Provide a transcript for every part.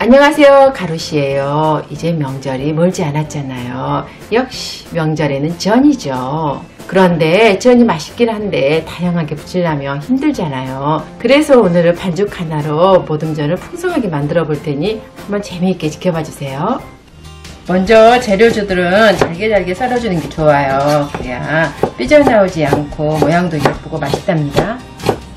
안녕하세요, 가루씨예요. 이제 명절이 멀지 않았잖아요. 역시 명절에는 전이죠. 그런데 전이 맛있긴 한데 다양하게 부치려면 힘들잖아요. 그래서 오늘은 반죽 하나로 모듬전을 풍성하게 만들어 볼 테니 한번 재미있게 지켜봐 주세요. 먼저 재료들은 잘게 썰어주는 게 좋아요. 그래야 삐져나오지 않고 모양도 예쁘고 맛있답니다.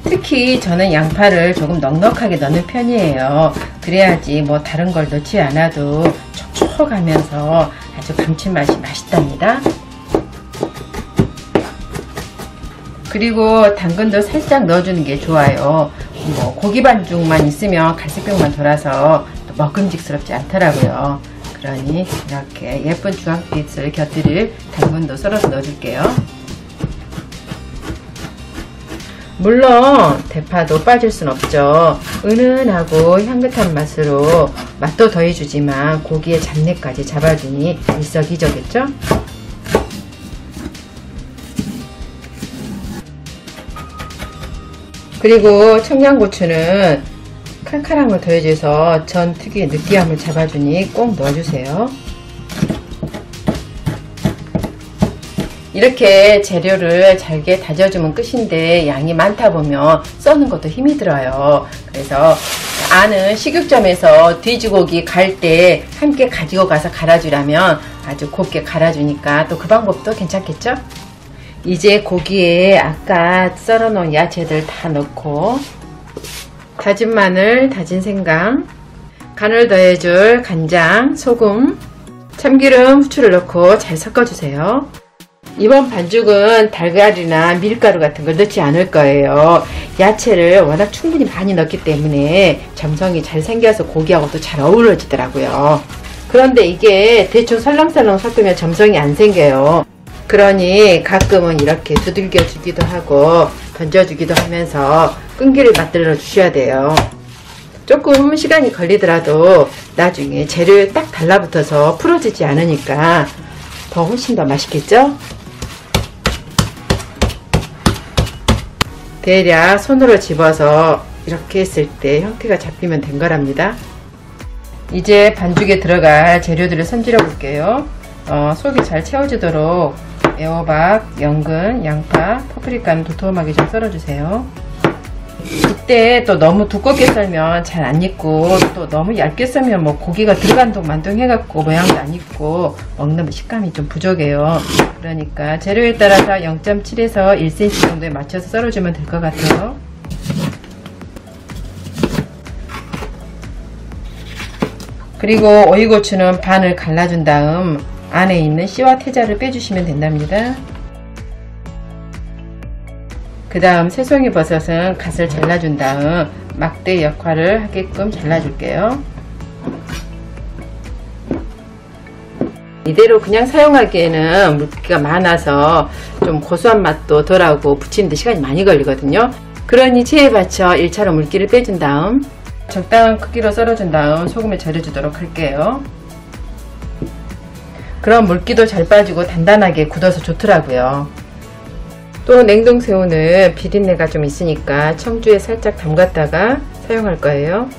특히 저는 양파를 조금 넉넉하게 넣는 편이에요. 그래야지 뭐 다른 걸 넣지 않아도 촉촉하면서 아주 감칠맛이 맛있답니다. 그리고 당근도 살짝 넣어주는 게 좋아요. 뭐 고기 반죽만 있으면 갈색병만 돌아서 먹음직스럽지 않더라고요. 그러니 이렇게 예쁜 주황빛을 곁들일 당근도 썰어서 넣어줄게요. 물론 대파도 빠질 순 없죠. 은은하고 향긋한 맛으로 맛도 더해주지만 고기의 잡내까지 잡아주니 일석이조겠죠? 그리고 청양고추는 칼칼함을 더해줘서 전 특유의 느끼함을 잡아주니 꼭 넣어주세요. 이렇게 재료를 잘게 다져주면 끝인데 양이 많다 보면 써는 것도 힘이 들어요. 그래서 안은 식육점에서 돼지고기 갈 때 함께 가지고 가서 갈아주라면 아주 곱게 갈아주니까 또 그 방법도 괜찮겠죠? 이제 고기에 아까 썰어 놓은 야채들 다 넣고 다진 마늘, 다진 생강, 간을 더해줄 간장, 소금, 참기름, 후추를 넣고 잘 섞어주세요. 이번 반죽은 달걀이나 밀가루 같은 걸 넣지 않을 거예요. 야채를 워낙 충분히 많이 넣기 때문에 점성이 잘 생겨서 고기하고도 잘 어우러지더라고요. 그런데 이게 대충 설렁설렁 섞으면 점성이 안 생겨요. 그러니 가끔은 이렇게 두들겨 주기도 하고 던져주기도 하면서 끈기를 만들어 주셔야 돼요. 조금 시간이 걸리더라도 나중에 재료에 딱 달라붙어서 풀어지지 않으니까 더 훨씬 더 맛있겠죠? 대략 손으로 집어서 이렇게 했을 때 형태가 잡히면 된 거랍니다. 이제 반죽에 들어갈 재료들을 손질해 볼게요. 속이 잘 채워지도록 애호박, 연근, 양파, 파프리카는 도톰하게 좀 썰어주세요. 이때 또 너무 두껍게 썰면 잘 안 익고 또 너무 얇게 썰면 뭐 고기가 들어간동만동 해갖고 모양도 안 익고 먹는 식감이 좀 부족해요. 그러니까 재료에 따라서 0.7에서 1cm 정도에 맞춰서 썰어주면 될 것 같아요. 그리고 오이고추는 반을 갈라준 다음 안에 있는 씨와 태자를 빼주시면 된답니다. 그 다음 새송이 버섯은 갓을 잘라준 다음 막대 역할을 하게끔 잘라줄게요. 이대로 그냥 사용하기에는 물기가 많아서 좀 고소한 맛도 덜하고 부치는데 시간이 많이 걸리거든요. 그러니 체에 받쳐 1차로 물기를 빼준 다음 적당한 크기로 썰어준 다음 소금에 절여주도록 할게요. 그럼 물기도 잘 빠지고 단단하게 굳어서 좋더라고요. 또 냉동새우는 비린내가 좀 있으니까 청주에 살짝 담갔다가 사용할 거예요.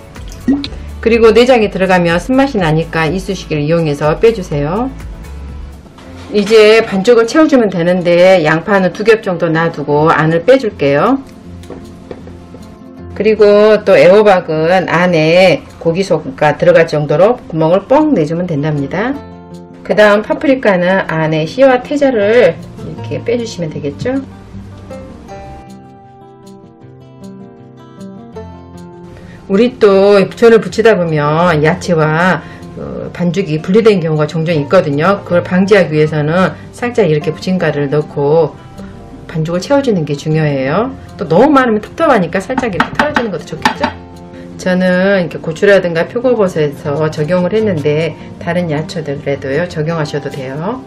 그리고 내장이 들어가면 쓴맛이 나니까 이쑤시개를 이용해서 빼주세요. 이제 반죽을 채워주면 되는데 양파는 2겹 정도 놔두고 안을 빼줄게요. 그리고 또 애호박은 안에 고기소가 들어갈 정도로 구멍을 뻥 내주면 된답니다. 그 다음 파프리카는 안에 씨와 태자를 이렇게 빼주시면 되겠죠. 우리 또 전을 부치다 보면 야채와 반죽이 분리된 경우가 종종 있거든요. 그걸 방지하기 위해서는 살짝 이렇게 부침가루를 넣고 반죽을 채워주는 게 중요해요. 또 너무 많으면 텁텁하니까 살짝 이렇게 털어주는 것도 좋겠죠. 저는 이렇게 고추라든가 표고버섯에서 적용을 했는데 다른 야채들에도요 적용하셔도 돼요.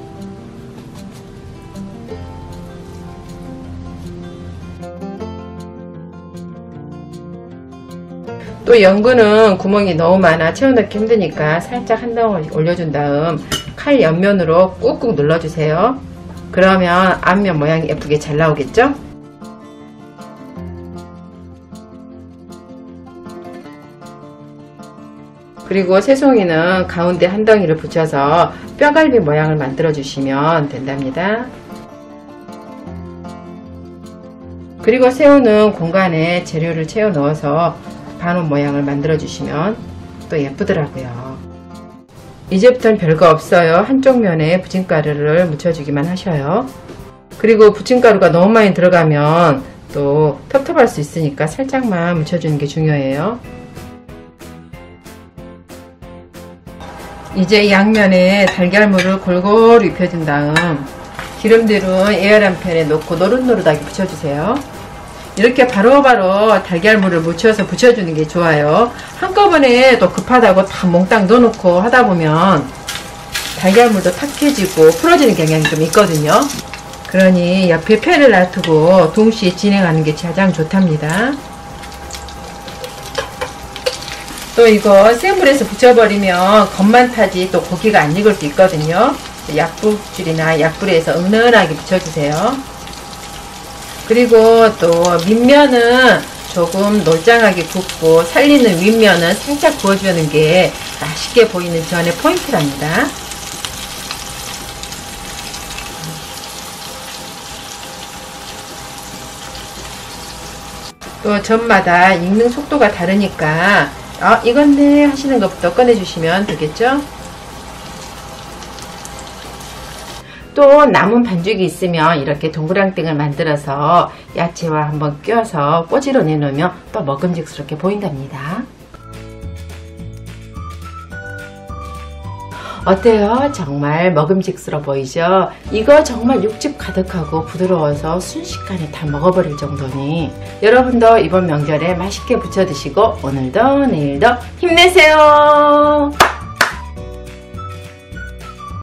또 연근은 구멍이 너무 많아 채워넣기 힘드니까 살짝 한 덩어리 올려준 다음 칼 옆면으로 꾹꾹 눌러주세요. 그러면 앞면 모양이 예쁘게 잘 나오겠죠? 그리고 새송이는 가운데 한 덩이를 붙여서 뼈갈비 모양을 만들어 주시면 된답니다. 그리고 새우는 공간에 재료를 채워 넣어서 반원 모양을 만들어 주시면 또 예쁘더라고요. 이제부터는 별거 없어요. 한쪽 면에 부침가루를 묻혀주기만 하셔요. 그리고 부침가루가 너무 많이 들어가면 또 텁텁할 수 있으니까 살짝만 묻혀주는 게 중요해요. 이제 양면에 달걀물을 골고루 입혀준 다음 기름들은 에어란 팬에 넣고 노릇노릇하게 붙여주세요. 이렇게 바로바로 달걀물을 묻혀서 붙여주는 게 좋아요. 한꺼번에 또 급하다고 다 몽땅 넣어놓고 하다 보면 달걀물도 탁해지고 풀어지는 경향이 좀 있거든요. 그러니 옆에 팬을 놔두고 동시에 진행하는 게 가장 좋답니다. 또 이거 센 불에서 붙여버리면 겉만 타지 또 고기가 안 익을 수 있거든요. 약불줄이나 약불에서 은은하게 붙여주세요. 그리고 또 밑면은 조금 놀짱하게 굽고 살리는 윗면은 살짝 구워주는 게 맛있게 보이는 전의 포인트랍니다. 또 전마다 익는 속도가 다르니까 이건데 하시는 것부터 꺼내주시면 되겠죠. 또 남은 반죽이 있으면 이렇게 동그랑땡을 만들어서 야채와 한번 껴서 꼬지로 내놓으면 또 먹음직스럽게 보인답니다. 어때요? 정말 먹음직스러워 보이죠? 이거 정말 육즙 가득하고 부드러워서 순식간에 다 먹어버릴 정도니 여러분도 이번 명절에 맛있게 부쳐 드시고 오늘도 내일도 힘내세요.